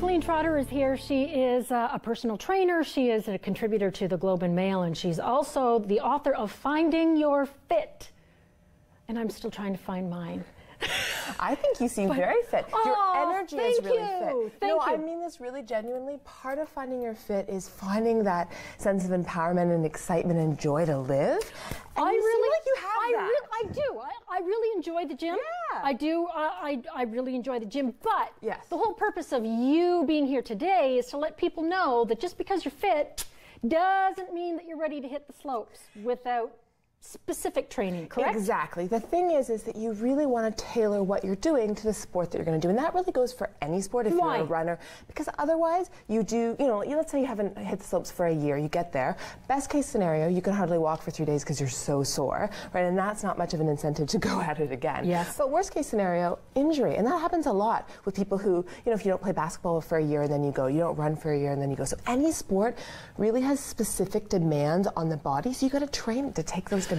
Kathleen Trotter is here. She is a personal trainer. She is a contributor to the Globe and Mail, and she's also the author of Finding Your Fit. And I'm still trying to find mine. I think you seem very fit. Your energy is really fit. Thank you. I mean this really genuinely. Part of finding your fit is finding that sense of empowerment and excitement and joy to live. And you seem like you have that. I do. I really enjoy the gym. Yeah. I do. I really enjoy the gym. But yes, the whole purpose of you being here today is to let people know that just because you're fit doesn't mean that you're ready to hit the slopes without specific training, correct? Exactly. The thing is that you really want to tailor what you're doing to the sport that you're going to do. And that really goes for any sport if you're a runner. Because otherwise, you do, let's say you haven't hit the slopes for a year, you get there. Best case scenario, you can hardly walk for 3 days because you're so sore, right? And that's not much of an incentive to go at it again. Yes. But worst case scenario, injury. And that happens a lot with people who, if you don't play basketball for a year and then you go, you don't run for a year and then you go. So any sport really has specific demands on the body. So you got to train to take those demands.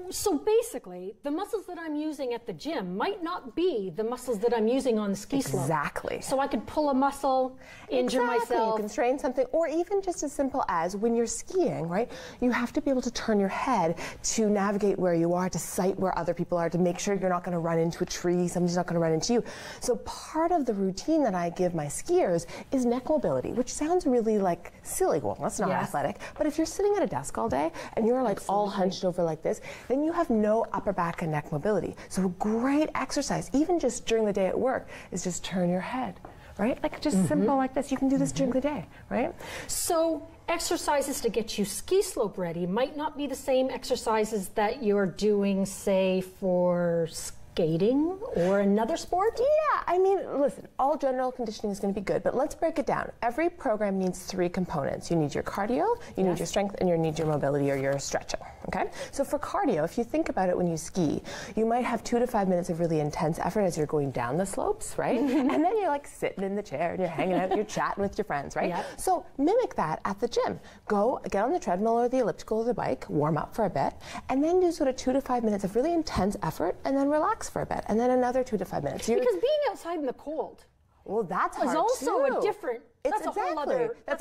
So basically, the muscles that I'm using at the gym might not be the muscles that I'm using on the ski slope. Exactly. So I could pull a muscle, injure myself. You can strain something, or even just as simple as when you're skiing, right? You have to be able to turn your head to navigate where you are, to sight where other people are, to make sure you're not going to run into a tree, somebody's not going to run into you. So part of the routine that I give my skiers is neck mobility, which sounds really like silly. Well, that's not athletic. But if you're sitting at a desk all day and you're like all hunched over like this, then you have no upper back and neck mobility. So a great exercise, even just during the day at work, is just turn your head, right? Like just simple like this. You can do this during the day, right? So exercises to get you ski slope ready might not be the same exercises that you're doing, say, for skating or another sport? Yeah, I mean, listen, all general conditioning is going to be good, but let's break it down. Every program needs 3 components. You need your cardio, you need your strength, and you need your mobility or your stretching, okay? So for cardio, if you think about it when you ski, you might have 2 to 5 minutes of really intense effort as you're going down the slopes, right? And then you're like sitting in the chair and you're hanging out, you're chatting with your friends, right? Yep. So mimic that at the gym. Go, get on the treadmill or the elliptical or the bike, warm up for a bit, and then do sort of 2 to 5 minutes of really intense effort, and then relax for a bit, and then another 2 to 5 minutes. Because being outside in the cold, well, that's hard is also too. a different. That's a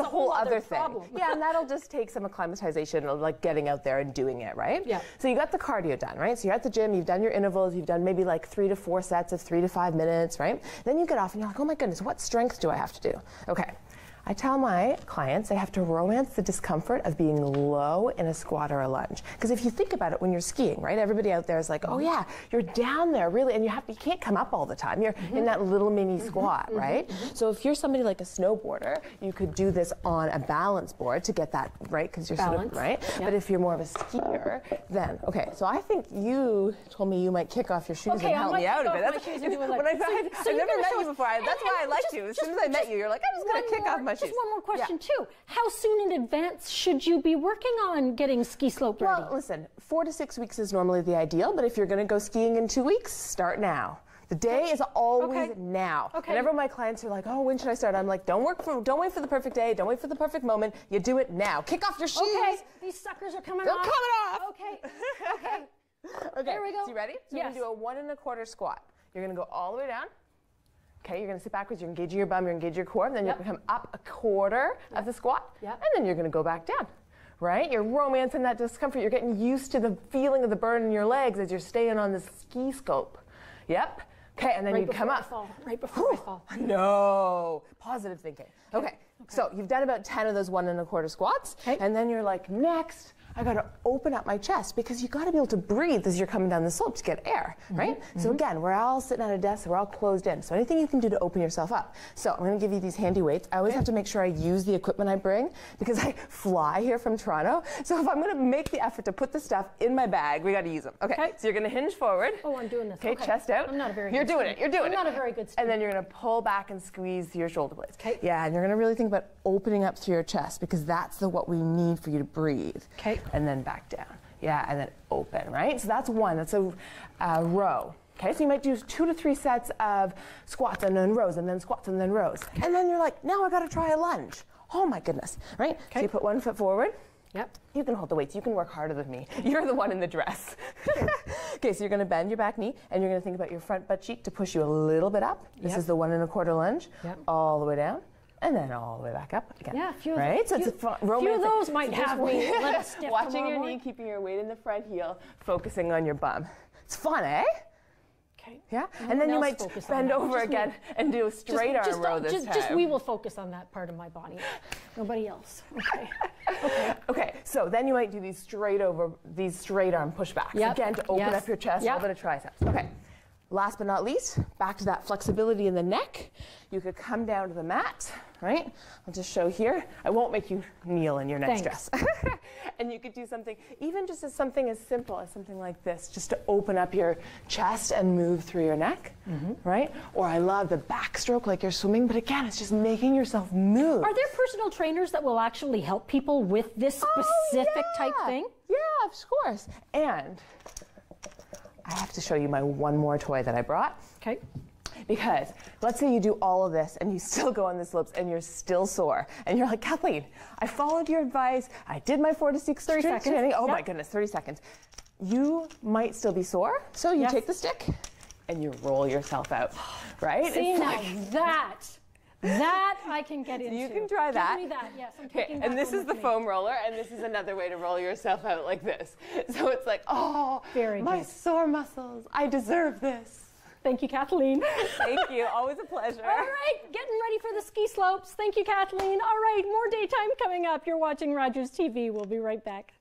whole other thing. Problem. Yeah, and that'll just take some acclimatization of like getting out there and doing it, right? Yeah. So you got the cardio done, right? So you're at the gym, you've done your intervals, you've done maybe like 3 to 4 sets of 3 to 5 minutes, right? Then you get off and you're like, oh my goodness, what strength do I have to do? Okay. I tell my clients they have to romance the discomfort of being low in a squat or a lunge. Because if you think about it when you're skiing, right, everybody out there is like, oh yeah, you're down there really, and you can't come up all the time. You're in that little mini squat, right? So if you're somebody like a snowboarder, you could do this on a balance board to get that, right, because you're sort of, right? Yep. But if you're more of a skier, then, okay, so I think you told me you might kick off your shoes and help me out a bit. I've never met you before. That's why I liked you. As soon as I met you, you're like, I'm just going to kick off my shoes. Just one more question too. How soon in advance should you be working on getting ski slope ready? Well, listen, 4 to 6 weeks is normally the ideal, but if you're going to go skiing in 2 weeks, start now. The day is always now. Okay. Whenever my clients are like, oh, when should I start? I'm like, don't wait for the perfect day. Don't wait for the perfect moment. You do it now. Kick off your shoes. Okay, these suckers are coming off. They're coming off. Okay. Okay. There we go. So you ready? So yes. We're going to do a 1 1/4 squat. You're going to go all the way down. Okay, you're going to sit backwards, you're engaging your bum, you're engaging your core, and then you're going to come up 1/4 of the squat, and then you're going to go back down, right? You're romancing that discomfort. You're getting used to the feeling of the burn in your legs as you're staying on the ski slope. Yep. Okay, and then you come up. Right before I fall. No. Positive thinking. Okay, so you've done about 10 of those 1 1/4 squats, and then you're like, next, I got to open up my chest because you got to be able to breathe as you're coming down the slope to get air, right? So again, we're all sitting at a desk, we're all closed in. So anything you can do to open yourself up. So I'm going to give you these handy weights. I always have to make sure I use the equipment I bring because I fly here from Toronto. So if I'm going to make the effort to put the stuff in my bag, we got to use them. Okay. So you're going to hinge forward. Oh, I'm doing this. Okay, chest out. I'm not a very You're doing it. You're doing it. I'm not a very good student. And then you're going to pull back and squeeze your shoulder blades. Okay. Yeah, and you're going to really think about opening up through your chest because that's what we need for you to breathe. Okay. And then back down. Yeah, and then open, right? So that's 1. That's a row. Okay, so you might do 2 to 3 sets of squats and then rows and then squats and then rows. And then you're like, now I got to try a lunge. Oh my goodness, right? So you put 1 foot forward. Yep. You can hold the weights. You can work harder than me. You're the one in the dress. Okay, so you're going to bend your back knee, and you're going to think about your front butt cheek to push you a little bit up. This is the 1 1/4 lunge. All the way down. and then all the way back up again. Yeah, a few right? So it's a fun, romantic. Few of those might have me a little stiff Watching your morning. knee, keeping your weight in the front heel, focusing on your bum. It's fun, eh? Okay. Yeah, and then you might bend over again and do a straight arm row this time. Just we will focus on that part of my body, nobody else. Okay. Okay. Okay, so then you might do these straight arm pushbacks. Yep. Again, to open up your chest, a little bit of triceps. Okay. Last but not least, back to that flexibility in the neck. You could come down to the mat, right? I'll just show here. I won't make you kneel in your neck stress. And you could do something, even just as something as simple as something like this, just to open up your chest and move through your neck, right? Or I love the backstroke like you're swimming, but again, it's just making yourself move. Are there personal trainers that will actually help people with this specific type thing? Yeah, of course. And I have to show you my one more toy that I brought. Okay. Because let's say you do all of this and you still go on the slopes and you're still sore. And you're like, Kathleen, I followed your advice. I did my 4 to 6 30 strength seconds. training. Oh my goodness, 30 seconds. You might still be sore. So you take the stick and you roll yourself out, right? See, now that I can get into. You can try that. Give me that, yes. I'm taking that and this one is the with me. foam roller, and this is another way to roll yourself out like this. So it's like, oh, Very my good. sore muscles. I deserve this. Thank you, Kathleen. Thank you. Always a pleasure. All right, getting ready for the ski slopes. Thank you, Kathleen. All right, more daytime coming up. You're watching Rogers TV. We'll be right back.